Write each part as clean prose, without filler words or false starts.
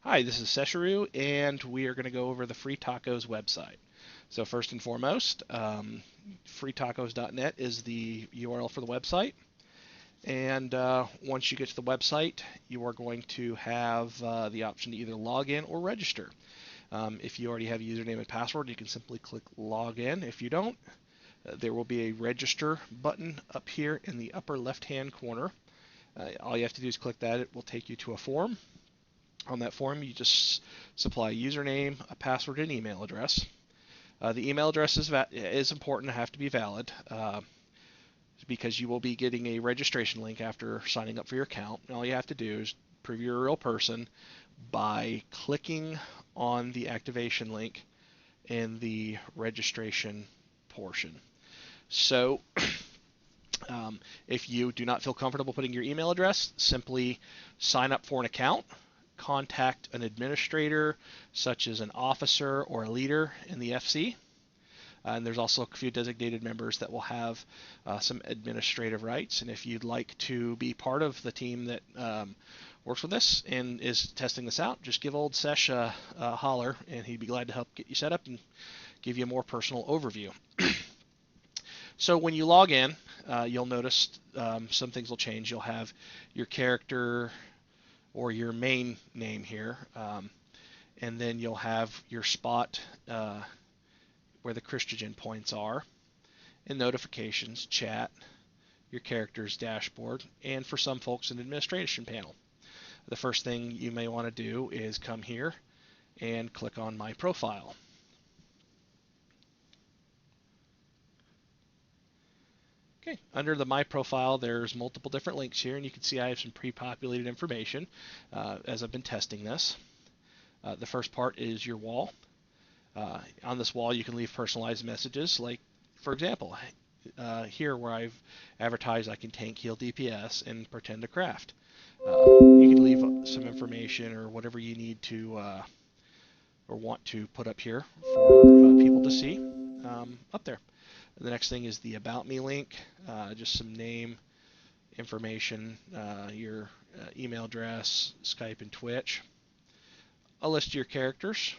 Hi, this is Sesharu, and we are going to go over the Free Tacos website. So first and foremost, freetacos.net is the URL for the website. And once you get to the website, you are going to have the option to either log in or register. If you already have a username and password, you can simply click log in. If you don't, there will be a register button up here in the upper left-hand corner. All you have to do is click that. It will take you to a form. On that form, you just supply a username, a password, and email address. The email address is important to have to be valid because you will be getting a registration link after signing up for your account. And all you have to do is prove you're a real person by clicking on the activation link in the registration portion. So if you do not feel comfortable putting your email address, simply sign up for an account, contact an administrator, such as an officer or a leader in the FC. And there's also a few designated members that will have some administrative rights. And if you'd like to be part of the team that works with this and is testing this out, just give old Sesh a holler, and he'd be glad to help get you set up and give you a more personal overview. So when you log in, you'll notice some things will change. You'll have your character or your main name here, and then you'll have your spot where the Christogen points are, and notifications, chat, your character's dashboard, and for some folks an administration panel. The first thing you may want to do is come here and click on My Profile. Okay, under the My Profile, there's multiple different links here, and you can see I have some pre-populated information as I've been testing this. The first part is your wall. On this wall, you can leave personalized messages, like, for example, here where I've advertised I can tank, heal, DPS, and pretend to craft. You can leave some information or whatever you need to or want to put up here for people to see up there. The next thing is the About Me link, just some name information, your email address, Skype, and Twitch. A list of your characters,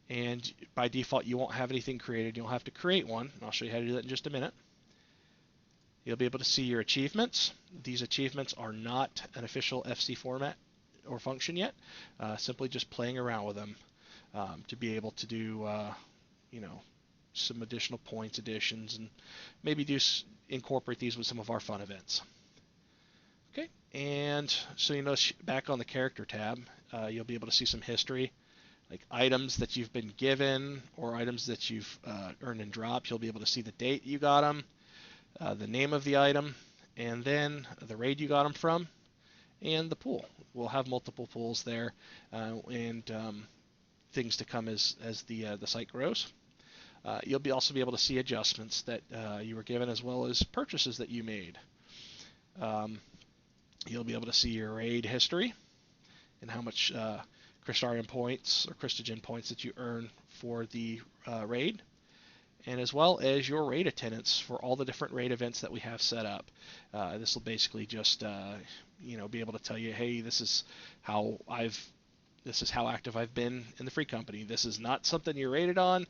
and by default you won't have anything created. You'll have to create one, and I'll show you how to do that in just a minute. You'll be able to see your achievements. These achievements are not an official FC format or function yet, simply just playing around with them to be able to do some additional points additions, and maybe incorporate these with some of our fun events. Okay, and so you notice back on the character tab, you'll be able to see some history, like items that you've been given or items that you've earned and dropped. You'll be able to see the date you got them, the name of the item, and then the raid you got them from, and the pool. We'll have multiple pools there, and things to come as the site grows. You'll also be able to see adjustments that you were given, as well as purchases that you made. You'll be able to see your raid history and how much Crystarium points or Christogen points that you earn for the raid, and as well as your raid attendance for all the different raid events that we have set up. This will basically just be able to tell you, hey, this is how active I've been in the free company. This is not something you're rated on.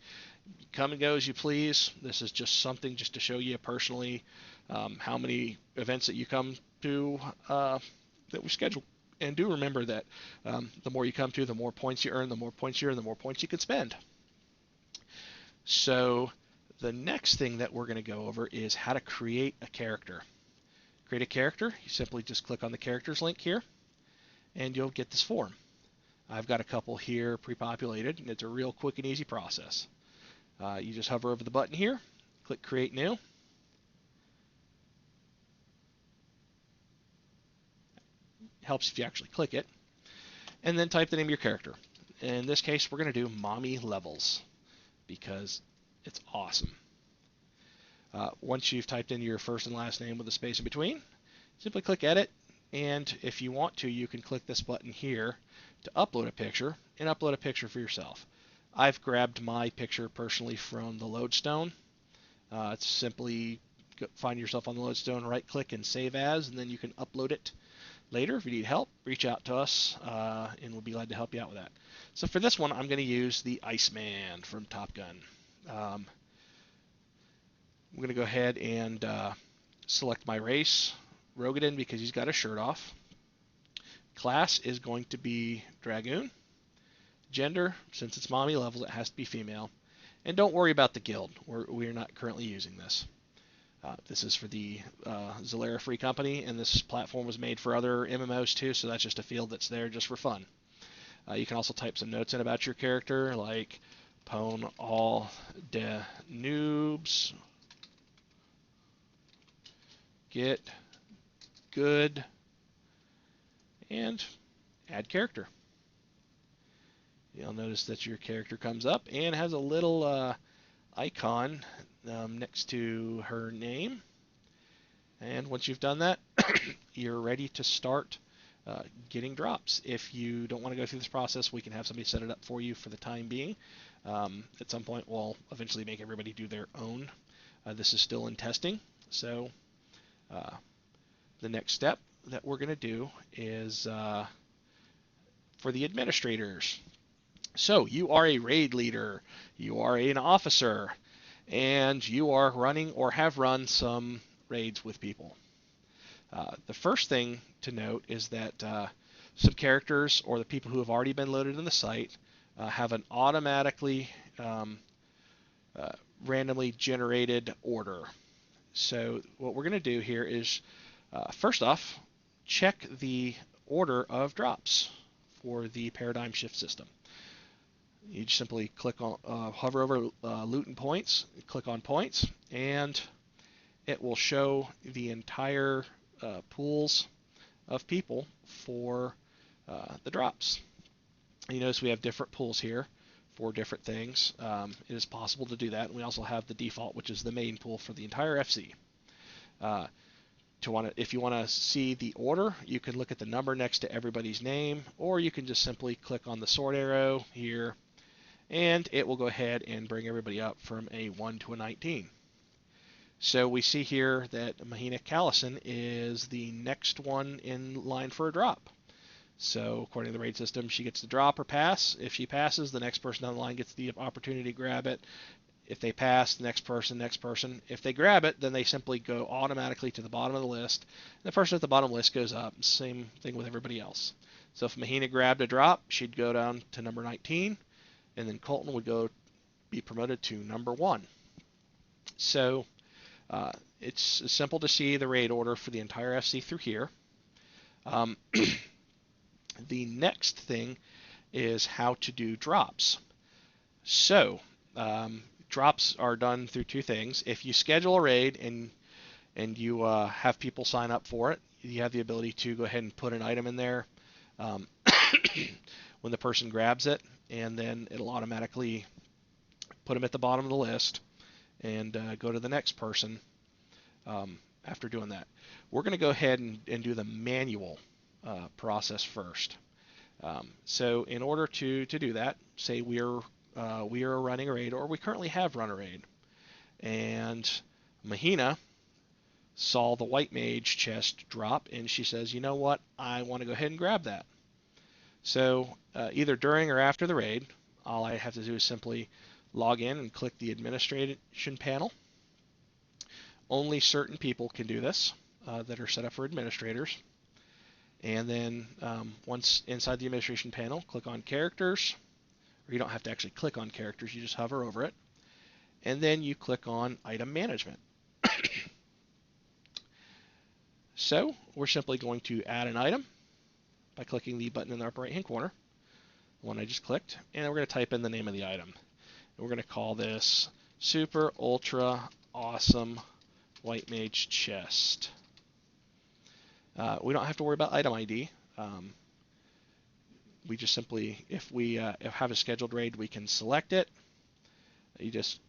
Come and go as you please. This is just something just to show you personally how many events that you come to that we schedule. And do remember that the more you come to, the more points you earn, the more points you earn, the more points you can spend. So the next thing that we're going to go over is how to create a character. Create a character, you simply just click on the characters link here, and you'll get this form. I've got a couple here pre-populated, and it's a real quick and easy process. You just hover over the button here, click Create New. Helps if you actually click it. And then type the name of your character. In this case, we're going to do Mommy Levels because it's awesome. Once you've typed in your first and last name with a space in between, simply click Edit. And if you want to, you can click this button here to upload a picture, and upload a picture for yourself. I've grabbed my picture personally from the Lodestone. It's simply find yourself on the Lodestone, right click and save as, and then you can upload it later. If you need help, reach out to us, and we'll be glad to help you out with that. So for this one, I'm going to use the Iceman from Top Gun. I'm going to go ahead and select my race, Rogadin, because he's got his shirt off. Class is going to be Dragoon. Gender, since it's mommy level, it has to be female. And don't worry about the guild. We're not currently using this. This is for the Zalera Free Company, and this platform was made for other MMOs too, so that's just a field that's there just for fun. You can also type some notes in about your character, like Pwn all de noobs get good, and add character. You'll notice that your character comes up and has a little icon next to her name. And once you've done that, you're ready to start getting drops. If you don't want to go through this process, we can have somebody set it up for you for the time being. At some point, we'll eventually make everybody do their own. This is still in testing, so the next step that we're going to do is for the administrators. So you are a raid leader, you are an officer, and you are running or have run some raids with people. The first thing to note is that some characters or the people who have already been loaded in the site have an automatically randomly generated order. So what we're going to do here is first off, check the order of drops for the paradigm shift system. You just simply click on, hover over loot and points, click on points, and it will show the entire pools of people for the drops. You notice we have different pools here for different things. It is possible to do that, and we also have the default, which is the main pool for the entire FC. If you want to see the order, you can look at the number next to everybody's name, or you can just simply click on the sword arrow here, and it will go ahead and bring everybody up from a 1 to a 19. So we see here that Mahina Callison is the next one in line for a drop. So according to the raid system, she gets to drop or pass. If she passes, the next person down the line gets the opportunity to grab it. If they pass, the next person. If they grab it, then they simply go automatically to the bottom of the list. And the person at the bottom of the list goes up. Same thing with everybody else. So if Mahina grabbed a drop, she'd go down to number 19, and then Colton would be promoted to number 1. So it's simple to see the raid order for the entire FC through here. The next thing is how to do drops. So drops are done through two things. If you schedule a raid and you have people sign up for it, you have the ability to go ahead and put an item in there when the person grabs it, and then it'll automatically put them at the bottom of the list and go to the next person after doing that. We're going to go ahead and do the manual process first. So in order to do that, say we are running a raid, or we currently have run a raid, and Mahina saw the white mage chest drop, and she says, you know what, I want to go ahead and grab that. So either during or after the raid, all I have to do is simply log in and click the administration panel. Only certain people can do this that are set up for administrators. And then once inside the administration panel, click on characters, or you don't have to actually click on characters, you just hover over it. And then you click on item management. So we're simply going to add an item by clicking the button in the upper right hand corner, the one I just clicked, and we're going to type in the name of the item. And we're going to call this Super Ultra Awesome White Mage Chest. We don't have to worry about item ID. We just simply, if we have a scheduled raid, we can select it. You just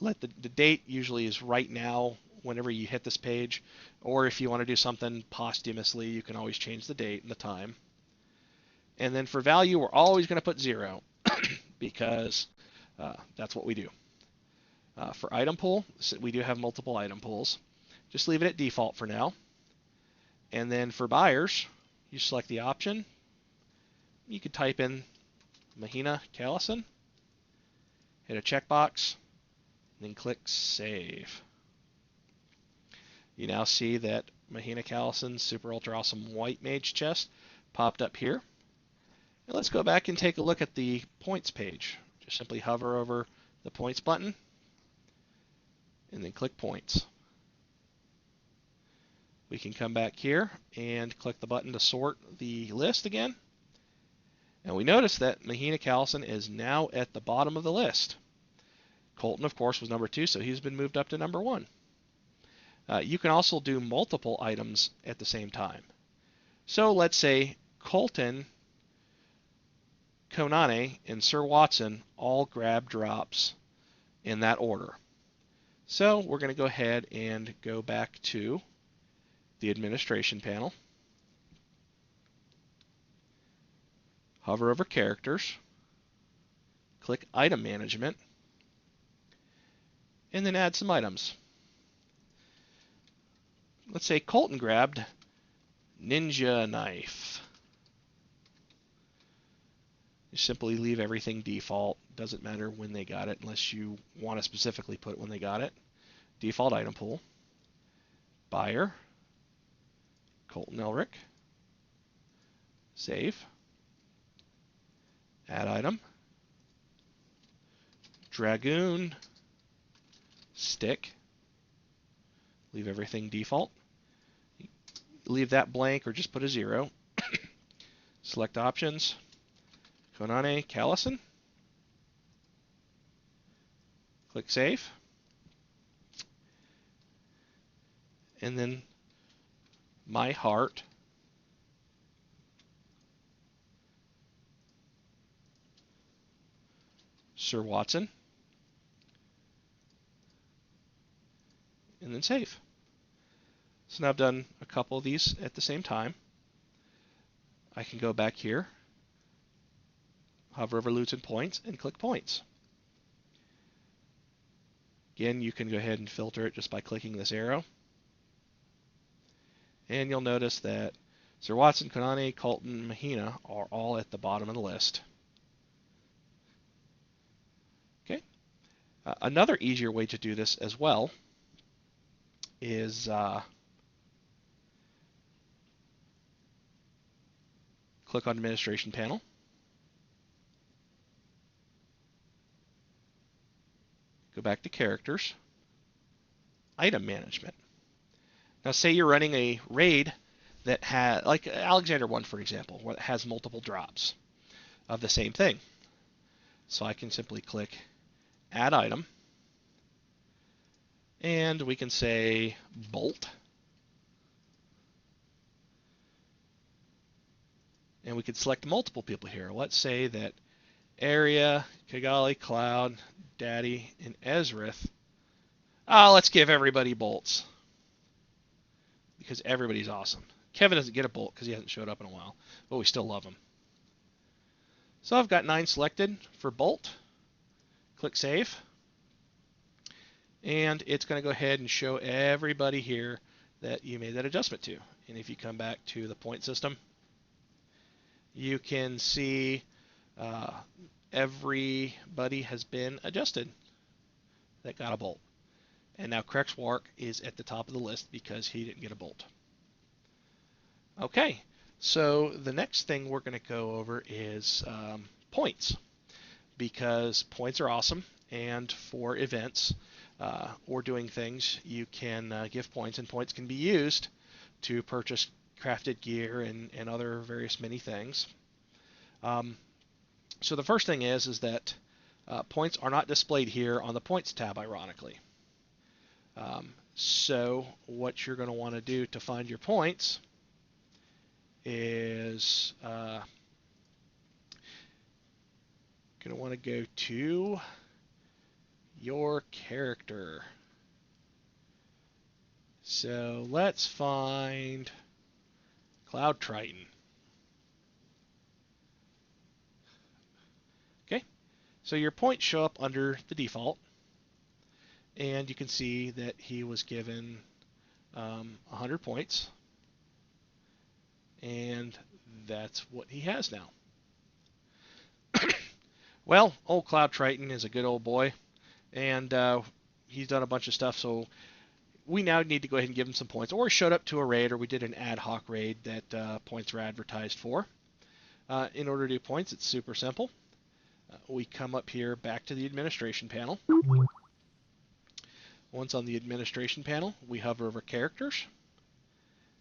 let the date usually is right now whenever you hit this page, or if you want to do something posthumously, you can always change the date and the time. And then for value, we're always going to put 0 because that's what we do. For item pool, we do have multiple item pools. Just leave it at default for now. And then for buyers, you select the option. You could type in Mahina Callison, hit a checkbox, then click Save. You now see that Mahina Callison's Super Ultra Awesome White Mage chest popped up here. And let's go back and take a look at the points page. Just simply hover over the points button and then click points. We can come back here and click the button to sort the list again. And we notice that Mahina Callison is now at the bottom of the list. Colton, of course, was number 2, so he's been moved up to number 1. You can also do multiple items at the same time. So let's say Colton, Konane, and Sir Watson all grab drops in that order. So we're going to go ahead and go back to the administration panel. Hover over characters, click item management, and then add some items. Let's say Colton grabbed ninja knife. You simply leave everything default. Doesn't matter when they got it unless you want to specifically put when they got it. Default item pool. Buyer. Colton Elric. Save. Add item. Dragoon. Stick. Leave everything default. Leave that blank or just put a 0. Select options. Konane Callison. Click Save. And then My Heart. Sir Watson. And then save. So now I've done a couple of these at the same time. I can go back here, hover over Loots and Points, and click Points. Again, you can go ahead and filter it just by clicking this arrow. And you'll notice that Sir Watson, Konane, Colton, Mahina are all at the bottom of the list. Okay. Another easier way to do this as well is click on Administration Panel. Go back to Characters. Item Management. Now say you're running a raid that has, like Alexander 1 for example, where it has multiple drops of the same thing. So I can simply click Add Item. And we can say Bolt. And we could select multiple people here. Let's say that Area, Kigali, Cloud, Daddy, and Ezrith. Let's give everybody bolts. Because everybody's awesome. Kevin doesn't get a bolt because he hasn't showed up in a while. But we still love him. So I've got 9 selected for bolt. Click Save. And it's going to go ahead and show everybody here that you made that adjustment to. And if you come back to the point system, you can see everybody has been adjusted that got a bolt. And now Krexwark is at the top of the list because he didn't get a bolt. Okay, so the next thing we're going to go over is points, because points are awesome, and for events or doing things, you can give points, and points can be used to purchase crafted gear and other various many things. So the first thing is that points are not displayed here on the points tab, ironically. So what you're going to want to do to find your points is going to want to go to your character. So let's find Cloud Triton. Okay, so your points show up under the default, and you can see that he was given 100 points. and that's what he has now. Well, old Cloud Triton is a good old boy, and he's done a bunch of stuff, so we now need to go ahead and give him some points. Or he showed up to a raid, or we did an ad hoc raid that points were advertised for. In order to do points, it's super simple. We come up here back to the administration panel. Once on the administration panel, we hover over characters,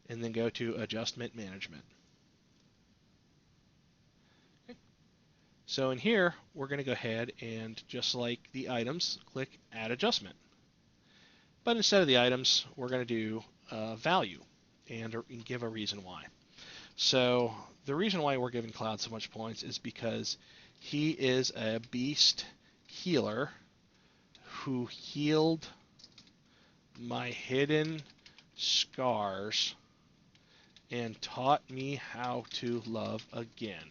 and then go to adjustment management. Okay. So in here, we're going to go ahead and, just like the items, click add adjustment. But instead of the items, we're going to do value and give a reason why. So the reason why we're giving Cloud so much points is because he is a beast healer who healed my hidden scars and taught me how to love again.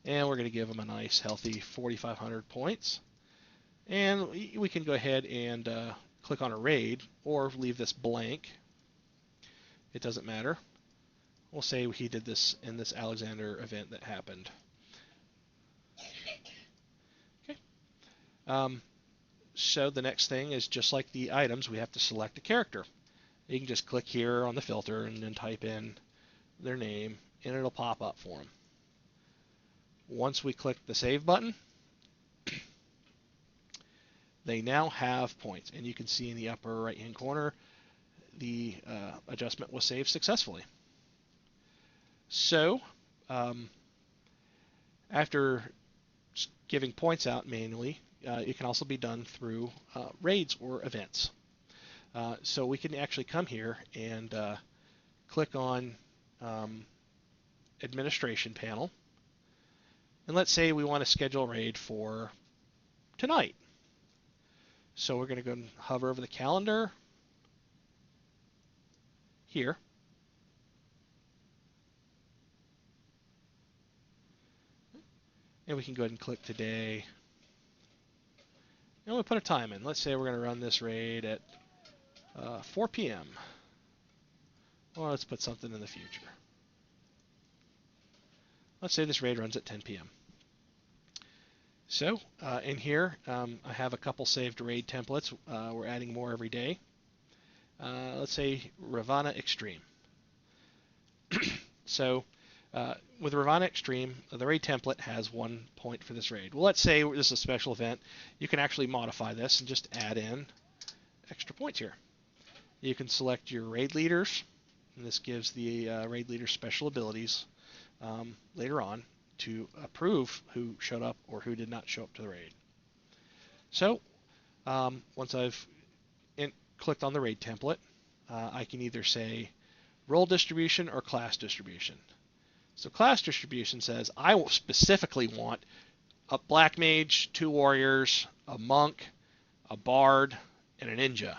And we're going to give him a nice healthy 4,500 points. And we can go ahead and click on a raid or leave this blank. It doesn't matter. We'll say he did this in this Alexander event that happened. Okay. So the next thing is, just like the items, we have to select a character. You can just click here on the filter and then type in their name, and it'll pop up for them. Once we click the save button, they now have points, and you can see in the upper right hand corner the adjustment was saved successfully. So after giving points out manually, it can also be done through raids or events. So we can actually come here and click on administration panel, and let's say we want to schedule a raid for tonight. So we're going to go and hover over the calendar here. And we can go ahead and click today. And we'll put a time in. Let's say we're going to run this raid at 4 p.m. Or let's put something in the future. Let's say this raid runs at 10 p.m. So in here, I have a couple saved raid templates. We're adding more every day. Let's say Ravana Extreme. So with Ravana Extreme, the raid template has 1 point for this raid. Well, let's say this is a special event. You can actually modify this and just add in extra points here. You can select your raid leaders, and this gives the raid leaders special abilities later on to approve who showed up or who did not show up to the raid. So once I've clicked on the raid template, I can either say role distribution or class distribution. So class distribution says I specifically want a black mage, 2 warriors, a monk, a bard, and a ninja.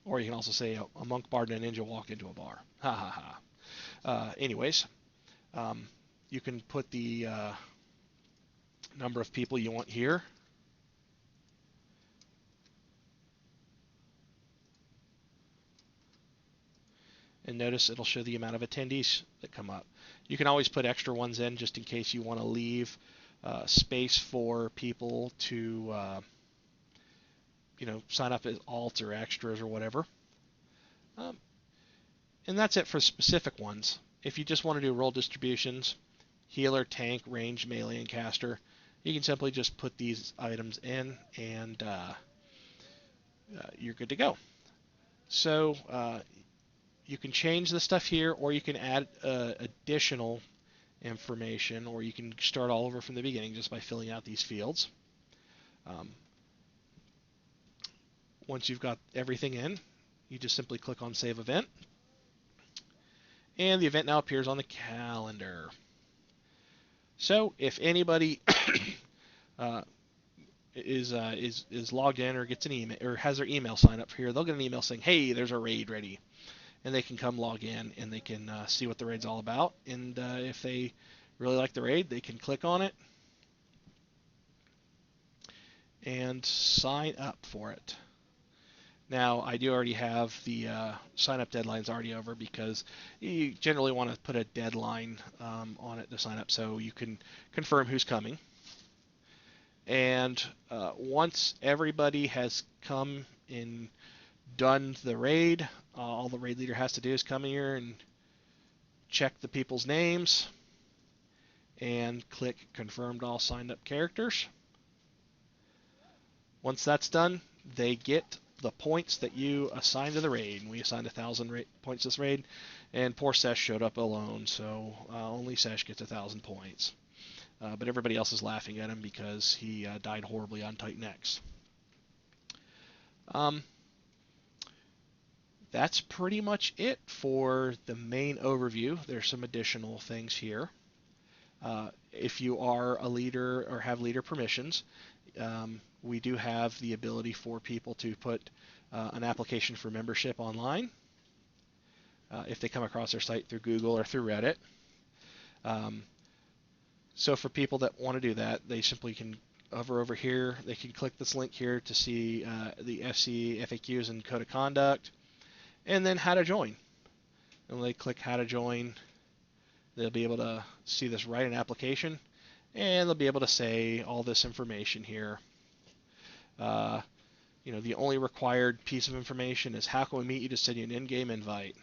Or you can also say a monk, bard, and a ninja walk into a bar. Ha ha ha. Anyways, you can put the number of people you want here. And notice it'll show the amount of attendees that come up. You can always put extra ones in just in case you want to leave space for people to sign up as alts or extras or whatever. And that's it for specific ones. If you just want to do role distributions, healer, tank, range, melee, and caster, you can simply just put these items in, and you're good to go. So you can change the stuff here, or you can add additional information, or you can start all over from the beginning just by filling out these fields. Once you've got everything in, you just simply click on Save Event, and the event now appears on the calendar. So if anybody is logged in or gets an email or has their email sign up here, they'll get an email saying, "Hey, there's a raid ready," and they can come log in and they can see what the raid's all about. And if they really like the raid, they can click on it and sign up for it. Now, I do already have the sign-up deadlines already over because you generally want to put a deadline on it to sign up so you can confirm who's coming. And once everybody has come and done the raid, all the raid leader has to do is come here and check the people's names and click confirmed all signed up characters. Once that's done, they get the points that you assigned to the raid. We assigned 1,000 points to this raid, and poor Sesh showed up alone, so only Sesh gets 1,000 points. But everybody else is laughing at him because he died horribly on Titan X. That's pretty much it for the main overview. There's some additional things here. If you are a leader or have leader permissions, we do have the ability for people to put an application for membership online if they come across our site through Google or through Reddit. So for people that want to do that, they simply can hover over here. They can click this link here to see the FC FAQs and code of conduct, and then how to join. And when they click how to join, they'll be able to see this write an application, and they'll be able to say all this information here. The only required piece of information is how can we meet you to send you an in-game invite.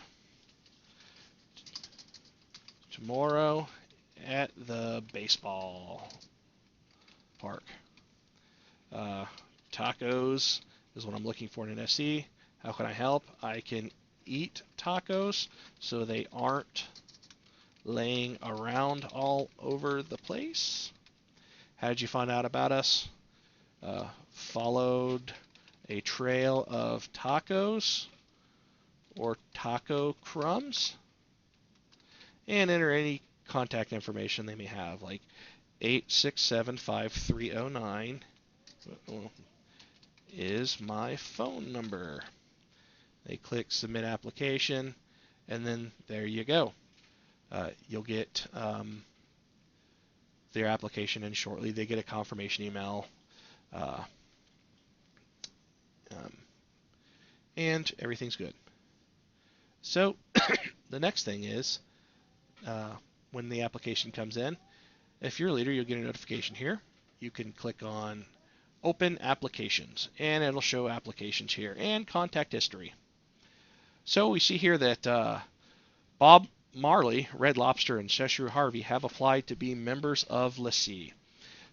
Tomorrow at the baseball park. Tacos is what I'm looking for in an SC. How can I help? I can eat tacos so they aren't laying around all over the place. How did you find out about us? Followed a trail of tacos or taco crumbs, and enter any contact information they may have, like 8675309 is my phone number. They click submit application, and then there you go. You'll get their application, and shortly they get a confirmation email, and everything's good. So the next thing is when the application comes in, if you're a leader, you'll get a notification here. You can click on Open Applications, and it'll show applications here and contact history. So we see here that Bob Marley, Red Lobster, and Cheshire Harvey have applied to be members of LaCie.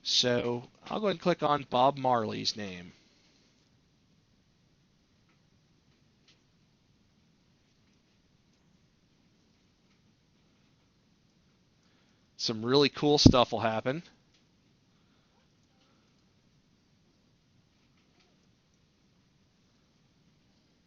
So I'll go ahead and click on Bob Marley's name. Some really cool stuff will happen.